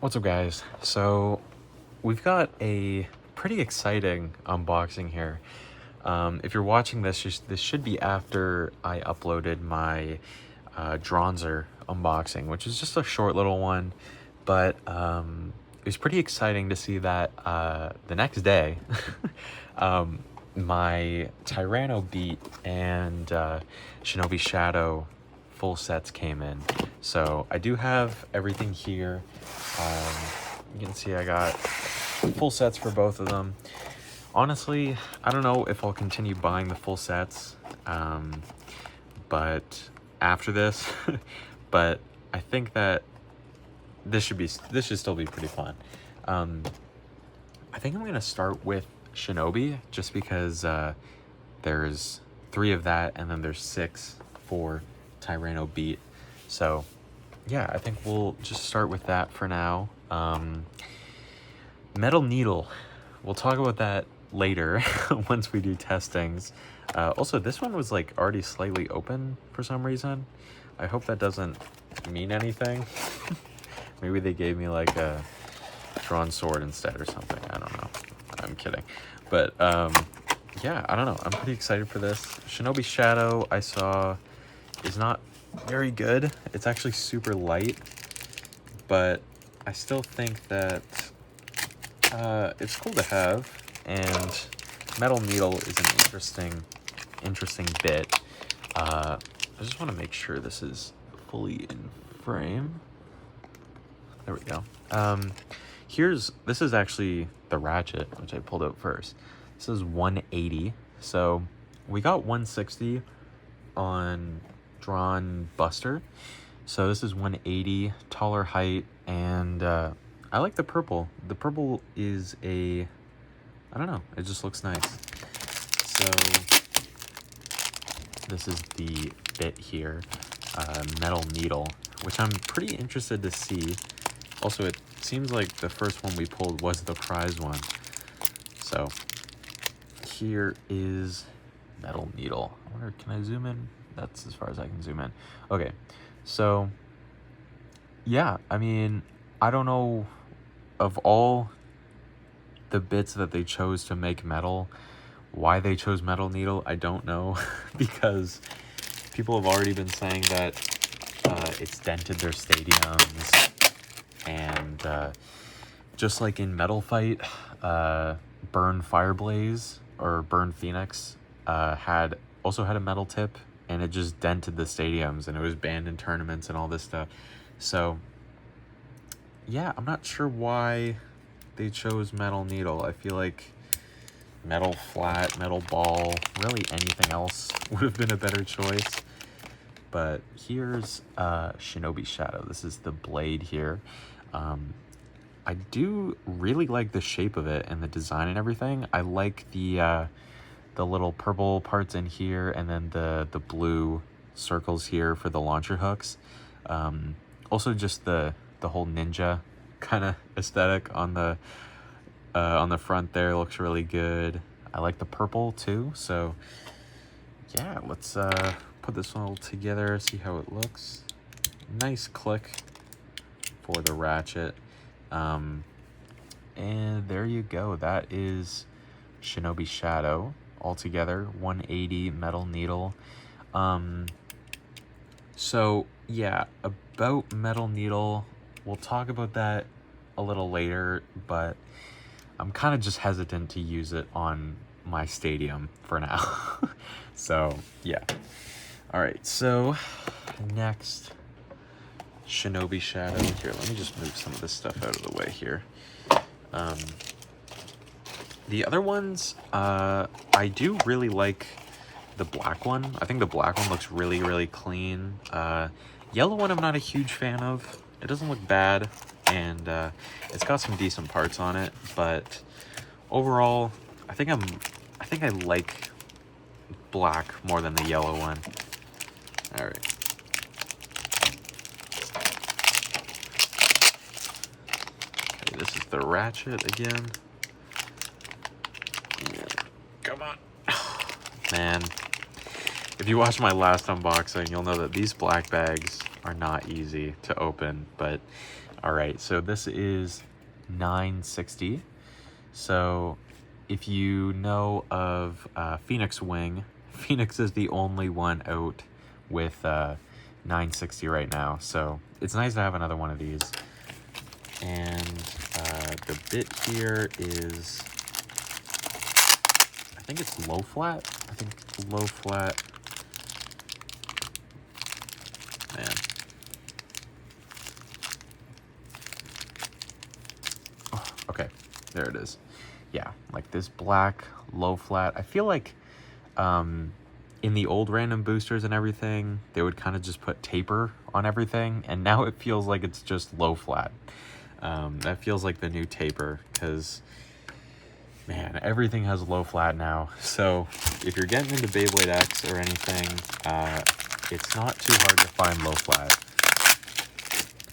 What's up, guys? So we've got a pretty exciting unboxing here. If you're watching this, this should be after I uploaded my Dronzer unboxing, which is just a short little one, but it was pretty exciting to see that the next day my Tyrannobeat and ShinobiShadow full sets came in. So I do have everything here. You can see I got full sets for both of them. Honestly, I don't know if I'll continue buying the full sets, but after this, but I think that this should still be pretty fun. I think I'm gonna start with Shinobi just because there's 3 of that, and then there's 6 for TyrannoBeat. So yeah, I think we'll just start with that for now. Metal Needle, we'll talk about that later once we do testings. Also, this one was like already slightly open for some reason. I hope that doesn't mean anything. Maybe they gave me like a drawn sword instead or something. I don't know. I'm kidding. But yeah, I don't know. I'm pretty excited for this. ShinobiShadow I saw is not very good. It's actually super light, but I still think that it's cool to have, and Metal Needle is an interesting bit. I just want to make sure this is fully in frame. There we go. This is actually the ratchet, which I pulled out first. This is 180, so we got 160 on drawn Buster, so this is 180, taller height, and I like the purple. The purple is I don't know, it just looks nice. So this is the bit here, Metal Needle, which I'm pretty interested to see. Also, it seems like the first one we pulled was the prize one. So here is Metal Needle. I wonder, can I zoom in? That's as far as I can zoom in. Okay, so yeah, I mean, I don't know, of all the bits that they chose to make metal, why they chose Metal Needle, I don't know. Because people have already been saying that it's dented their stadiums, and just like in Metal Fight, Burn Fireblaze or Burn Phoenix also had a metal tip, and it just dented the stadiums, and it was banned in tournaments and all this stuff. So yeah, I'm not sure why they chose Metal Needle. I feel like Metal Flat, Metal Ball, really anything else would have been a better choice. But here's ShinobiShadow. This is the blade here. I do really like the shape of it and the design and everything. I like the little purple parts in here, and then the blue circles here for the launcher hooks. Also, just the whole ninja kind of aesthetic on the front there looks really good. I like the purple too. So yeah, let's put this one all together, see how it looks. Nice click for the ratchet. And there you go. That is ShinobiShadow all together, 180 Metal Needle. So yeah, about Metal Needle, we'll talk about that a little later, but I'm kind of just hesitant to use it on my stadium for now. So yeah. All right, so next, ShinobiShadow. Here, let me just move some of this stuff out of the way here. The other ones, I do really like the black one. I think the black one looks really, really clean. Yellow one I'm not a huge fan of. It doesn't look bad, and it's got some decent parts on it, but overall, I think I like black more than the yellow one. All right. Okay, this is the ratchet again. Come on. Man, if you watched my last unboxing, you'll know that these black bags are not easy to open, but All right, so this is 960. So if you know of Phoenix Wing, Phoenix is the only one out with 960 right now. So it's nice to have another one of these. And the bit here is, I think it's low flat. I think low flat. Man. Oh, okay, there it is. Yeah, like this black low flat. I feel like in the old random boosters and everything, they would kind of just put taper on everything, and now it feels like it's just low flat. That feels like the new taper, because man, everything has low flat now. So if you're getting into Beyblade X or anything, it's not too hard to find low flat.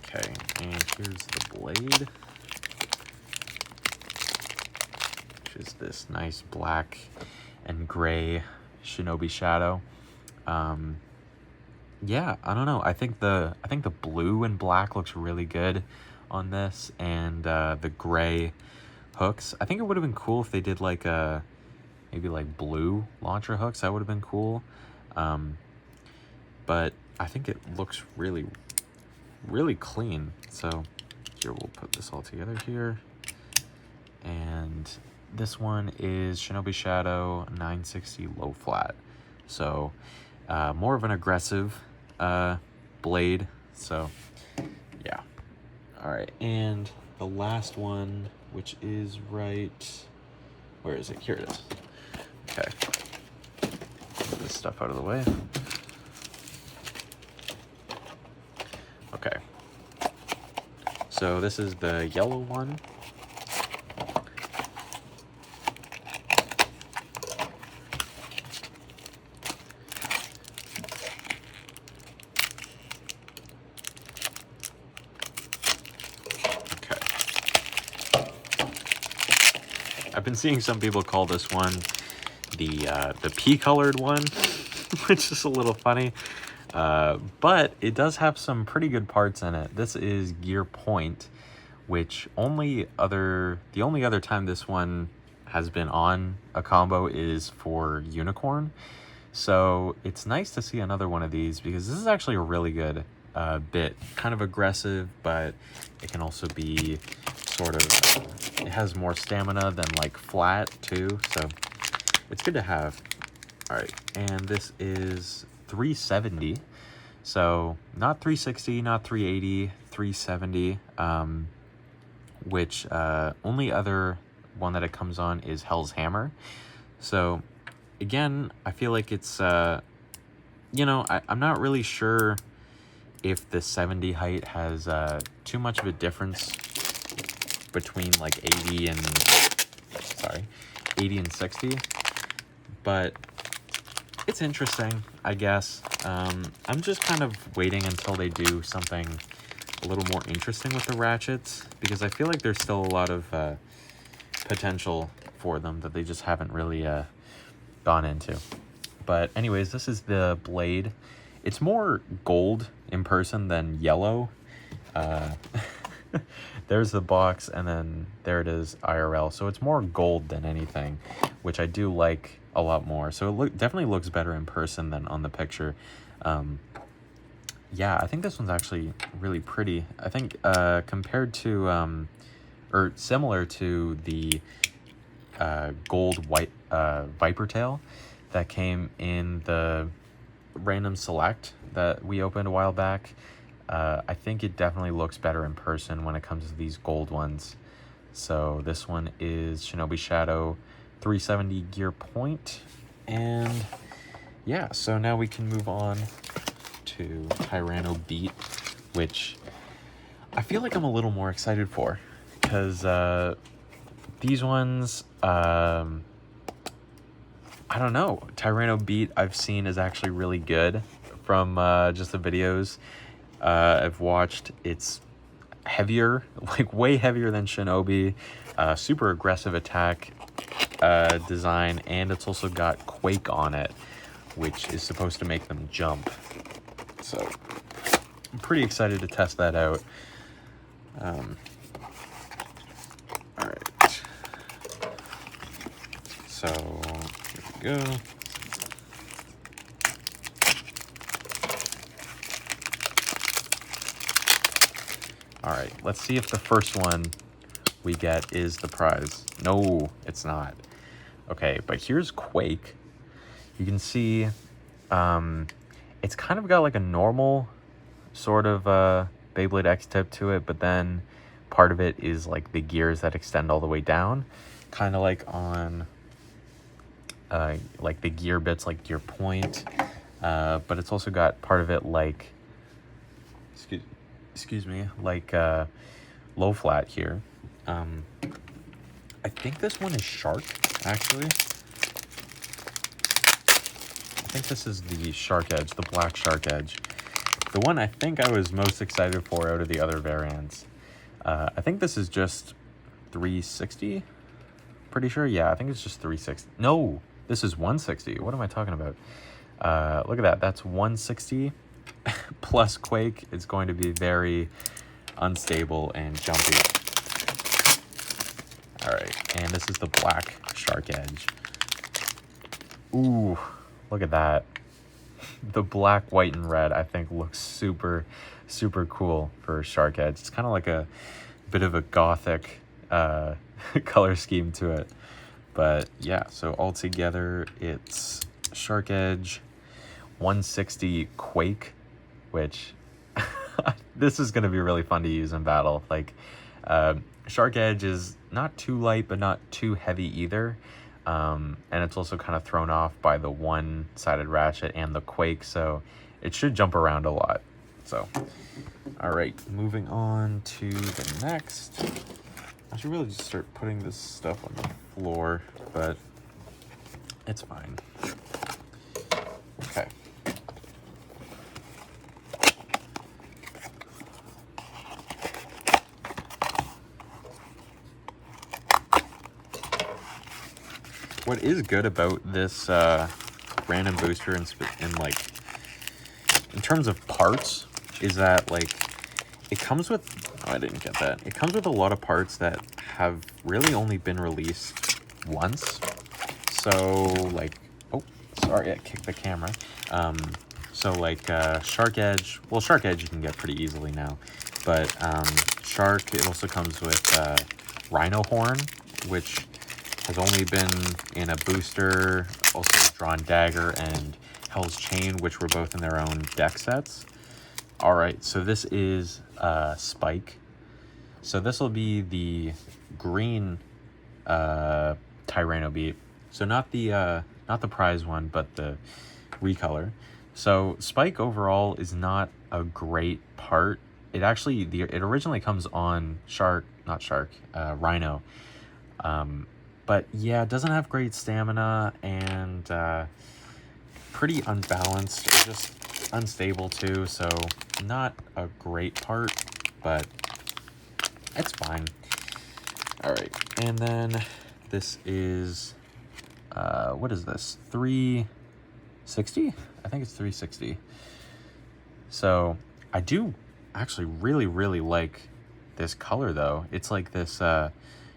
Okay, and here's the blade, which is this nice black and gray ShinobiShadow. Yeah, I don't know. I think the blue and black looks really good on this, and the gray hooks. I think it would have been cool if they did like a maybe like blue launcher hooks. That would have been cool. But I think it looks really, really clean. So here, we'll put this all together here. And this one is ShinobiShadow 960 low flat. So more of an aggressive blade. So yeah. All right, and the last one, which is right, where is it? Here it is. Okay, get this stuff out of the way. Okay, so this is the yellow one. I've been seeing some people call this one the pea-colored one, which is a little funny, but it does have some pretty good parts in it. This is Gear Point, which the only other time this one has been on a combo is for Unicorn. So it's nice to see another one of these, because this is actually a really good bit. Kind of aggressive, but it can also be sort of it has more stamina than like flat too, so it's good to have. All right, and this is 370, so not 360, not 380, 370, which only other one that it comes on is Hell's Hammer. So again, I feel like it's you know, I'm not really sure if the 70 height has too much of a difference between like 80 and 60, but it's interesting, I guess. I'm just kind of waiting until they do something a little more interesting with the ratchets, because I feel like there's still a lot of potential for them that they just haven't really gone into. But anyways, this is the blade. It's more gold in person than yellow. There's the box, and then there it is IRL. So it's more gold than anything, which I do like a lot more. So it definitely looks better in person than on the picture. Yeah, I think this one's actually really pretty. I think compared to, or similar to the gold white Viper tail that came in the random select that we opened a while back, I think it definitely looks better in person when it comes to these gold ones. So this one is ShinobiShadow 370 Gear Point. And yeah, so now we can move on to TyrannoBeat, which I feel like I'm a little more excited for, because these ones, I don't know, TyrannoBeat I've seen is actually really good from just the videos I've watched. It's heavier, like way heavier than Shinobi, super aggressive attack design, and it's also got Quake on it, which is supposed to make them jump. So I'm pretty excited to test that out. All right. So here we go. All right, let's see if the first one we get is the prize. No, it's not. Okay, but here's Quake. You can see it's kind of got like a normal sort of Beyblade X tip to it, but then part of it is like the gears that extend all the way down, kind of like on like the gear bits, like gear point, but it's also got part of it like excuse me, like low flat here. I think this one is Shark, actually. I think this is the Shark Edge, the black Shark Edge. The one I think I was most excited for out of the other variants. I think this is just 360. Pretty sure, yeah, I think it's just 360. No, this is 160. What am I talking about? Look at that, that's 160 plus Quake. It's going to be very unstable and jumpy. All right, and this is the black Shark Edge. Ooh, look at that. The black, white, and red, I think, looks super, super cool for Shark Edge. It's kind of like a bit of a gothic color scheme to it. But yeah, so altogether, it's Shark Edge, 160 Quake, which this is going to be really fun to use in battle. Like, Shark Edge is not too light, but not too heavy either. And it's also kind of thrown off by the one-sided ratchet and the Quake, so it should jump around a lot. So, all right, moving on to the next. I should really just start putting this stuff on the floor, but it's fine. Okay. What is good about this random booster in terms of parts is that like it comes with, oh, I didn't get that. It comes with a lot of parts that have really only been released once. So like, oh, sorry, I kicked the camera. So like Shark Edge, well, Shark Edge you can get pretty easily now, but Shark, it also comes with Rhino Horn, which has only been in a booster, also Drawn Dagger and Hell's Chain, which were both in their own deck sets. All right, so this is Spike. So this will be the green TyrannoBeat. So not the prize one, but the recolor. So Spike overall is not a great part. It actually, it originally comes on Rhino. But yeah, it doesn't have great stamina and pretty unbalanced, or just unstable too, so not a great part, but it's fine. All right, and then this is, what is this, 360? I think it's 360. So I do actually really, really like this color though. It's like this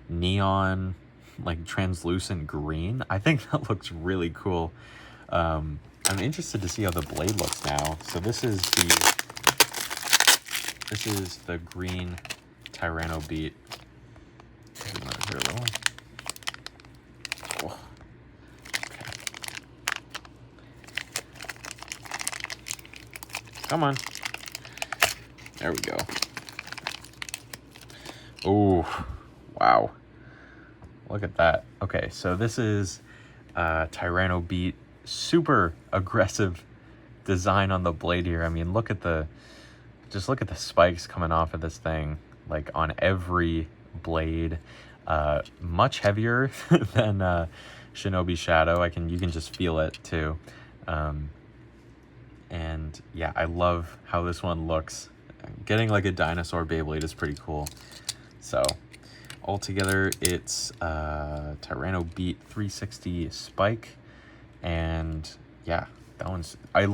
neon, like translucent green. I think that looks really cool. I'm interested to see how the blade looks now. So this is the green TyrannoBeat. Oh. Okay. Come on. There we go. Oh, wow. Look at that. Okay, so this is TyrannoBeat. Super aggressive design on the blade here. I mean, just look at the spikes coming off of this thing, like on every blade. Much heavier than ShinobiShadow. You can just feel it too. And yeah, I love how this one looks. Getting like a dinosaur Beyblade is pretty cool. So altogether, it's TyrannoBeat 360 Spike. And yeah, that one's, I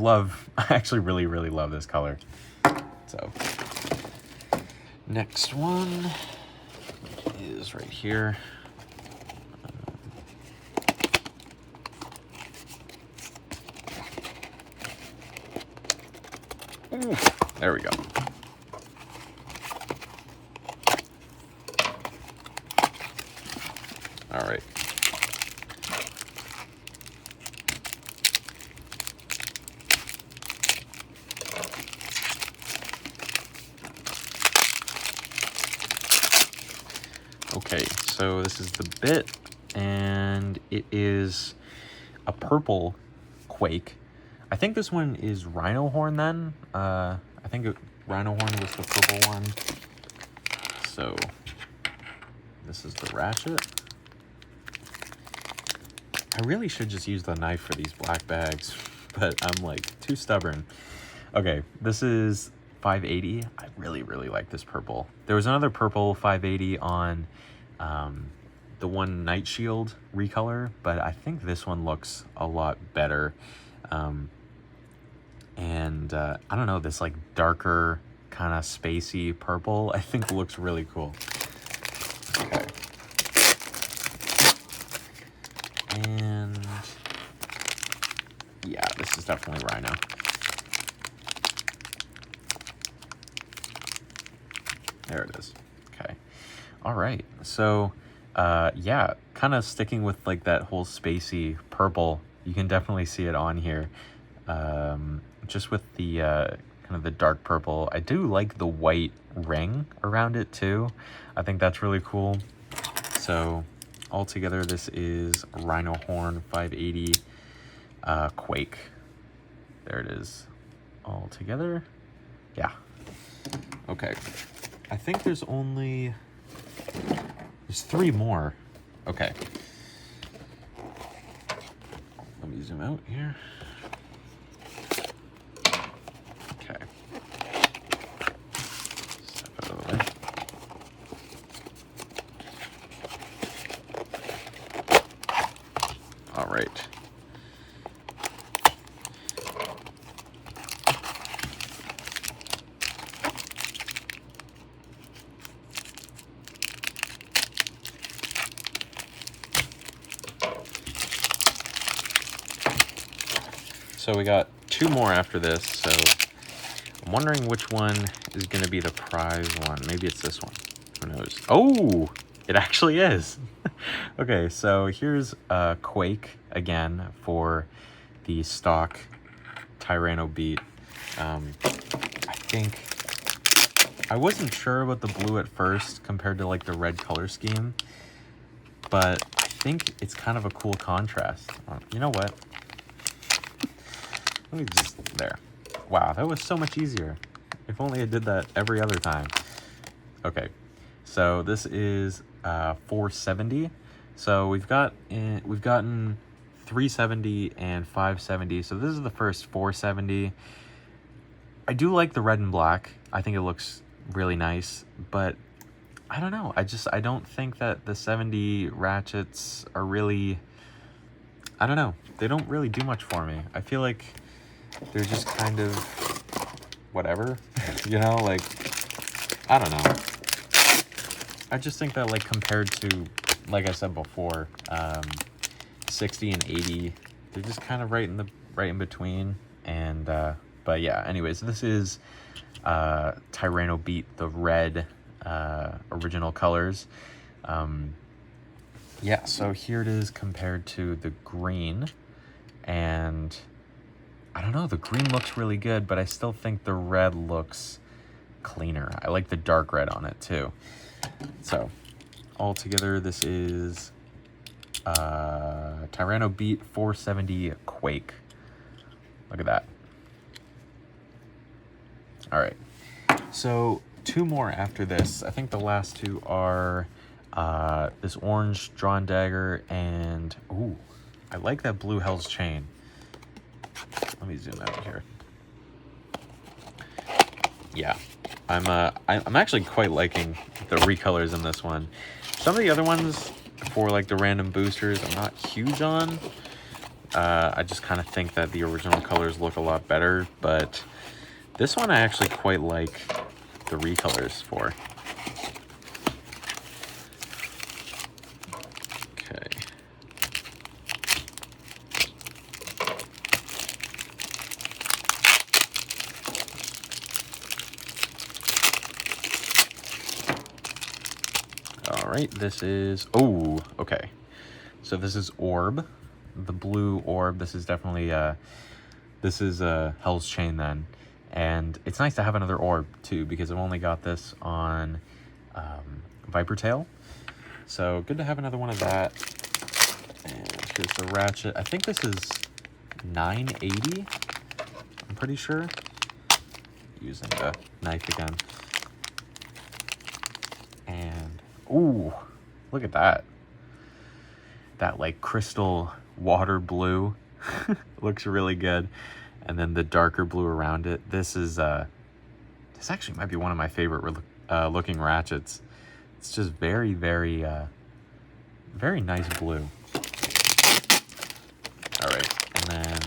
actually really, really love this color. So Next one is right here. Ooh, there we go. All right. Okay, so this is the bit, and it is a purple Quake. I think this one is Rhino Horn then. I think Rhino Horn was the purple one. So this is the ratchet. I really should just use the knife for these black bags, but I'm like too stubborn. Okay, this is 580. I really like this purple. There was another purple 580 on the one Night Shield recolor, but I think this one looks a lot better. And I don't know, this like darker kind of spacey purple I think looks really cool. Okay. And yeah, this is definitely Rhino. There it is. Okay. All right. So, yeah, kind of sticking with like that whole spacey purple. You can definitely see it on here. Just with the kind of the dark purple. I do like the white ring around it too. I think that's really cool. So altogether, this is Rhino Horn 580 Quake. There it is all together. Yeah. Okay. I think there's 3 more. Okay. Let me zoom out here. Okay. Step out of the way. All right. So we got 2 more after this, so I'm wondering which one is going to be the prize one. Maybe it's this one. Who knows? Oh, it actually is. Okay, so here's Quake again for the stock TyrannoBeat. I think I wasn't sure about the blue at first compared to like the red color scheme, but I think it's kind of a cool contrast. You know what? Let me just, there. Wow, that was so much easier. If only I did that every other time. Okay, so this is 470. So we've gotten 370 and 570. So this is the first 470. I do like the red and black. I think it looks really nice, but I don't know. I don't think that the 70 ratchets are really, I don't know. They don't really do much for me. I feel like they're just kind of whatever, you know, like, I don't know. I just think that like compared to, like I said before, 60 and 80, they're just kind of right in between. And but yeah, anyways, this is TyrannoBeat, the red original colors. Yeah, so here it is compared to the green, and I don't know, the green looks really good, but I still think the red looks cleaner. I like the dark red on it too. So altogether, this is TyrannoBeat 470 Quake. Look at that. All right, so 2 more after this. I think the last 2 are this orange drawn dagger and, ooh, I like that blue Hell's Chain. Let me zoom out here. Yeah, I'm actually quite liking the recolors in this one. Some of the other ones for like the random boosters, I'm not huge on. I just kind of think that the original colors look a lot better, but this one I actually quite like the recolors for. All right, this is, oh, okay. So this is Orb, the blue orb. This is definitely, this is Hell's Chain then. And it's nice to have another orb too, because I've only got this on Viper Tail. So good to have another one of that. And here's the ratchet. I think this is 980, I'm pretty sure. Using the knife again. And, ooh, look at that. That like crystal water blue looks really good. And then the darker blue around it. This is, this actually might be one of my favorite looking ratchets. It's just very, very, very nice blue. All right, and then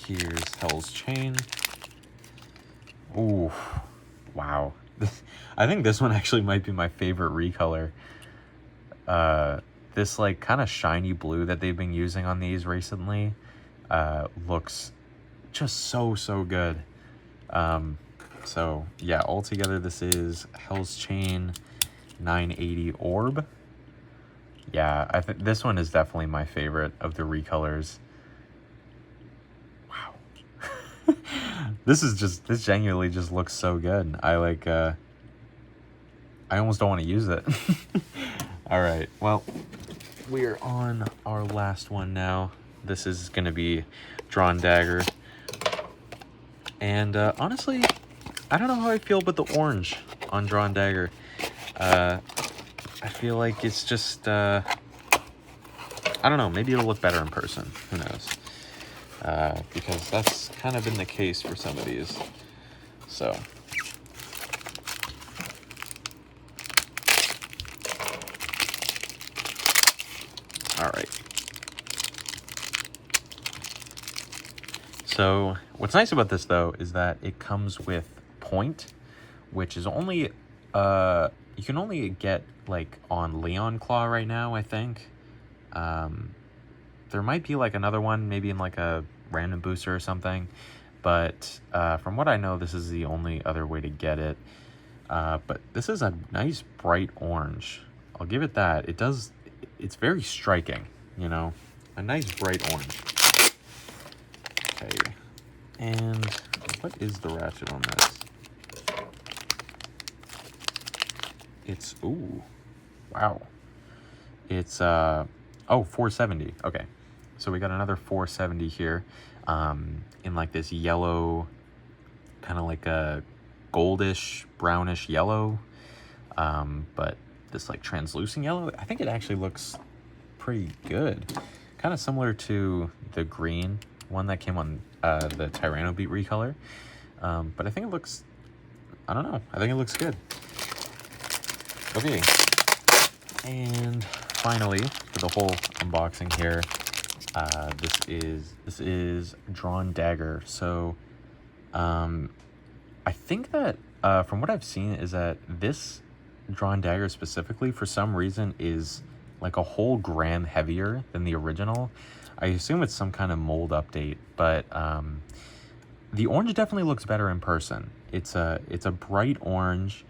here's Hell's Chain. Ooh, wow. I think this one actually might be my favorite recolor. This like kind of shiny blue that they've been using on these recently looks just so good. So yeah, altogether this is Hell's Chain 980 Orb. Yeah, I think this one is definitely my favorite of the recolors. Wow. This genuinely just looks so good. I like, I almost don't want to use it. All right, well, we are on our last one now. This is going to be Drawn Dagger. And honestly, I don't know how I feel about the orange on Drawn Dagger. I feel like it's just, I don't know, maybe it'll look better in person. Who knows? Because that's kind of been the case for some of these. So. All right. So what's nice about this though is that it comes with point, which is only, you can only get like on Leon Claw right now, I think. There might be like another one, maybe in like a random booster or something. But from what I know, this is the only other way to get it. But this is a nice bright orange. I'll give it that. It's very striking, you know, a nice bright orange. Okay. And what is the ratchet on this? It's, ooh, wow. It's, oh, 470. Okay. So we got another 470 here, in like this yellow, kind of like a goldish, brownish yellow, but this like translucent yellow. I think it actually looks pretty good. Kind of similar to the green one that came on the TyrannoBeat recolor. But I think it looks, I don't know, I think it looks good. Okay, and finally, for the whole unboxing here, this is Drawn Dagger. So, I think that from what I've seen is that this Drawn Dagger specifically, for some reason, is like a whole gram heavier than the original. I assume it's some kind of mold update, but the orange definitely looks better in person. It's a bright orange.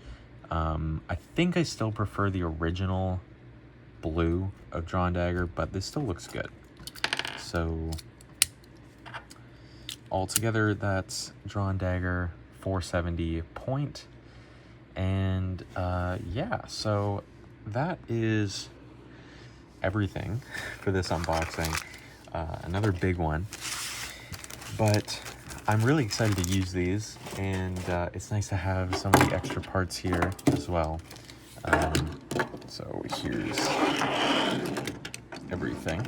I think I still prefer the original blue of Drawn Dagger, but this still looks good. So altogether, that's Drawn Dagger 470 point. And yeah, so that is everything for this unboxing. Another big one, but I'm really excited to use these, and it's nice to have some of the extra parts here as well. So here's everything.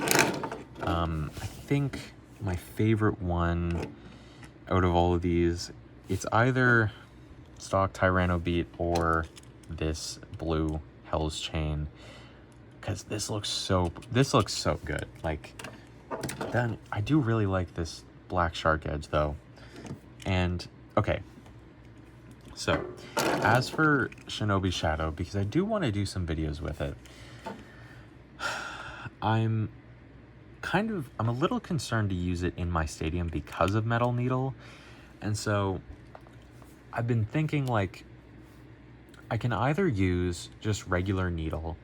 I think my favorite one out of all of these, it's either stock TyrannoBeat or this blue Hell's Chain, because this looks so good. Like, then I do really like this black shark edge though. And okay, so as for ShinobiShadow, because I do want to do some videos with it, I'm a little concerned to use it in my stadium because of Metal Needle. And so I've been thinking, like, I can either use just regular needle,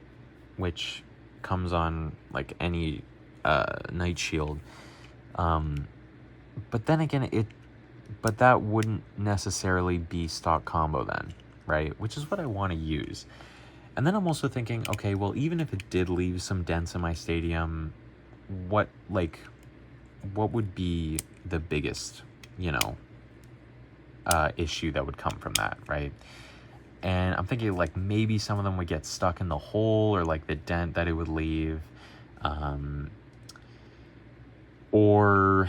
which comes on like any night shield, but then again, but that wouldn't necessarily be stock combo then, right? Which is what I want to use. And then I'm also thinking, okay, well, even if it did leave some dents in my stadium, what would be the biggest, issue that would come from that, right? And I'm thinking like maybe some of them would get stuck in the hole or like the dent that it would leave, or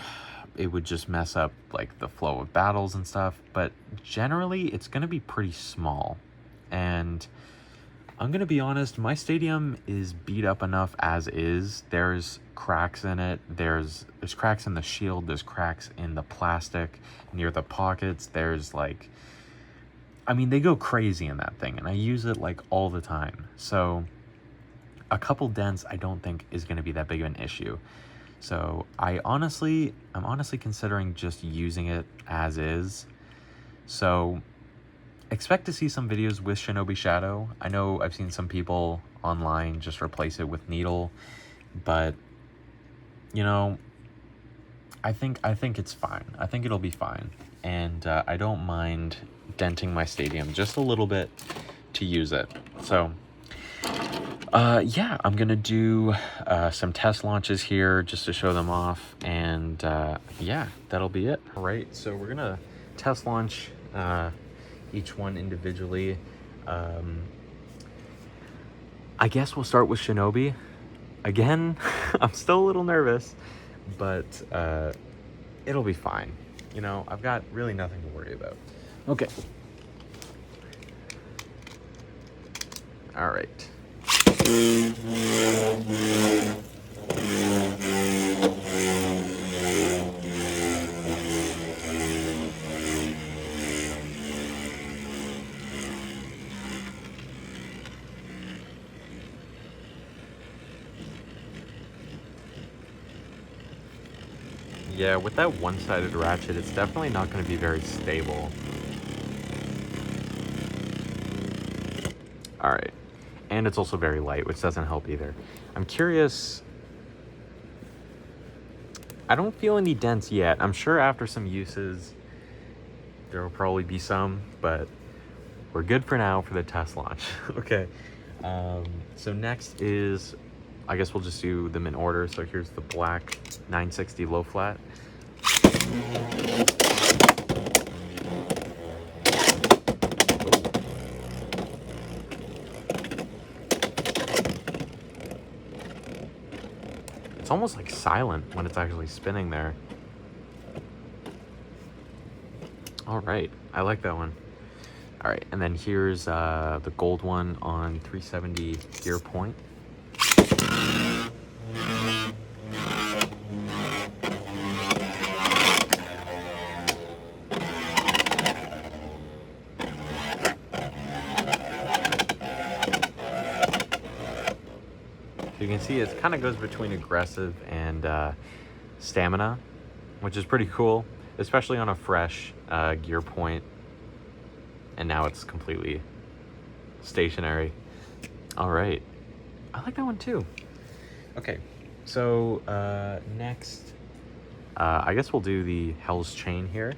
it would just mess up like the flow of battles and stuff. But generally it's going to be pretty small. And I'm going to be honest, my stadium is beat up enough as is. There's cracks in it. There's cracks in the shield. There's cracks in the plastic near the pockets. There's like, I mean, they go crazy in that thing, and I use it like all the time. So a couple dents I don't think is going to be that big of an issue. So I'm honestly considering just using it as is. So expect to see some videos with ShinobiShadow. I know I've seen some people online just replace it with needle, but I think it's fine. I think it'll be fine, and I don't mind denting my stadium just a little bit to use it. So yeah, I'm gonna do some test launches here just to show them off, and yeah, that'll be it. All right, so we're gonna test launch each one individually. I guess we'll start with Shinobi. Again, I'm still a little nervous, but it'll be fine. I've got really nothing to worry about. Okay. All right. Yeah, with that one-sided ratchet, it's definitely not going to be very stable. All right. And it's also very light, which doesn't help either. I'm curious. I don't feel any dents yet. I'm sure after some uses, there will probably be some, but we're good for now for the test launch. Okay. So next is, I guess we'll just do them in order. So here's the black 960 low flat. It's almost like silent when it's actually spinning there. All right, I like that one. All right, and then here's the gold one on 370 gear point. You can see it kind of goes between aggressive and stamina, which is pretty cool, especially on a fresh gear point. And now it's completely stationary. All right, I like that one too. Okay, so next, I guess we'll do the Hell's Chain here.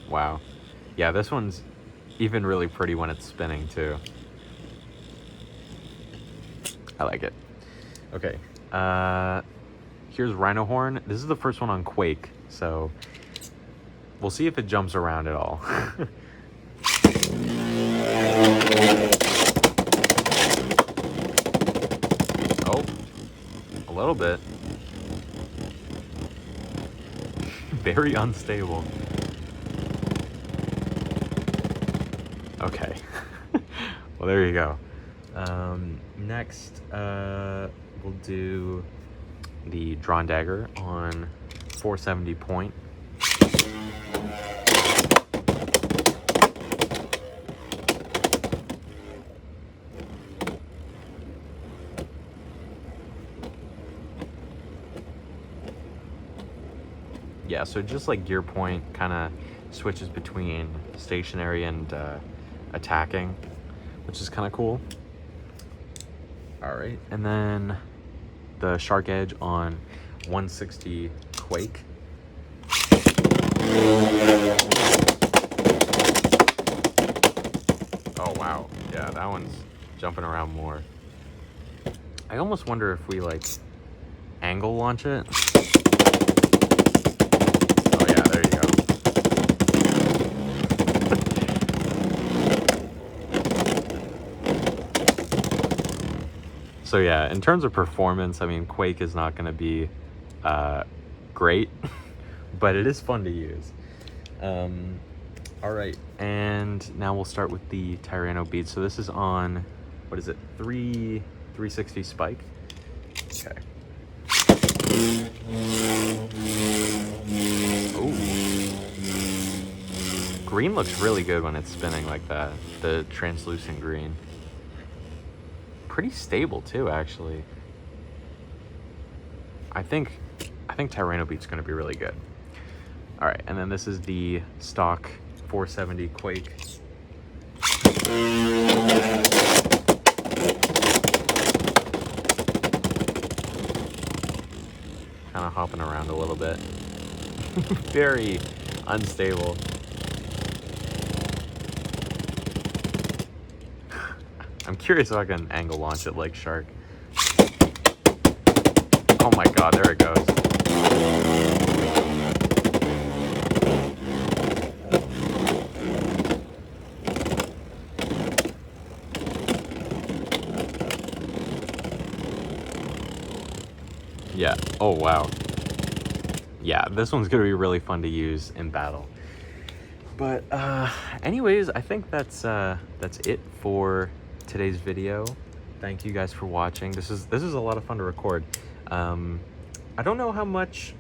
Wow. Yeah, this one's even really pretty when it's spinning too. I like it. Okay. Here's Rhino Horn. This is the first one on Quake, so we'll see if it jumps around at all. Oh, a little bit. Very unstable. Okay. Well, there you go. Next, we'll do the Drawn Dagger on 470 point. yeah, so just like gear point kind of switches between stationary and attacking, which is kind of cool. All right, and then the Shark Edge on 160 Quake. Oh wow, yeah, that one's jumping around more. I almost wonder if we like angle launch it. Oh yeah, there you go. So yeah, in terms of performance, I mean, Quake is not going to be great, but it is fun to use. All right, and now we'll start with the TyrannoBeat. So this is on, what is it, 360 spike? Okay. Ooh. Green looks really good when it's spinning like that, the translucent green. Pretty stable too, actually. I think TyrannoBeat's going to be really good. All right, and then this is the stock 470 Quake. Kind of hopping around a little bit. Very unstable. I'm curious if I can angle launch it like Shark. Oh my god, there it goes. Yeah, oh wow. Yeah, this one's gonna be really fun to use in battle. But anyways, I think that's it for today's video. Thank you guys for watching. This is a lot of fun to record. I don't know how much,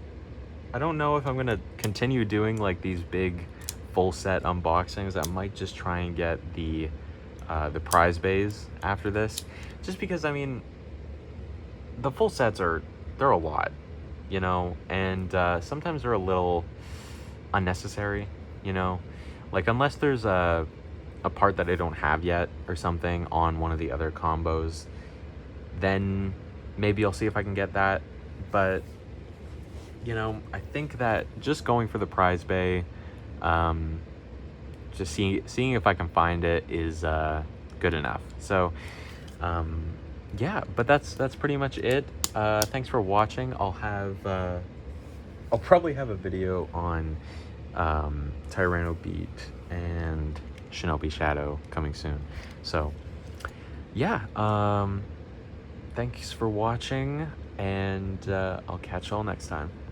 I don't know if I'm gonna continue doing like these big full set unboxings. I might just try and get the prize bays after this, just because I mean the full sets they're a lot, you know, and sometimes they're a little unnecessary, you know, like unless there's a part that I don't have yet or something on one of the other combos, then maybe I'll see if I can get that. But you know, I think that just going for the prize bay, just seeing if I can find it is good enough. So yeah, but that's pretty much it. Thanks for watching. I'll probably have a video on TyrannoBeat and ShinobiShadow coming soon. So yeah, thanks for watching, and I'll catch y'all next time.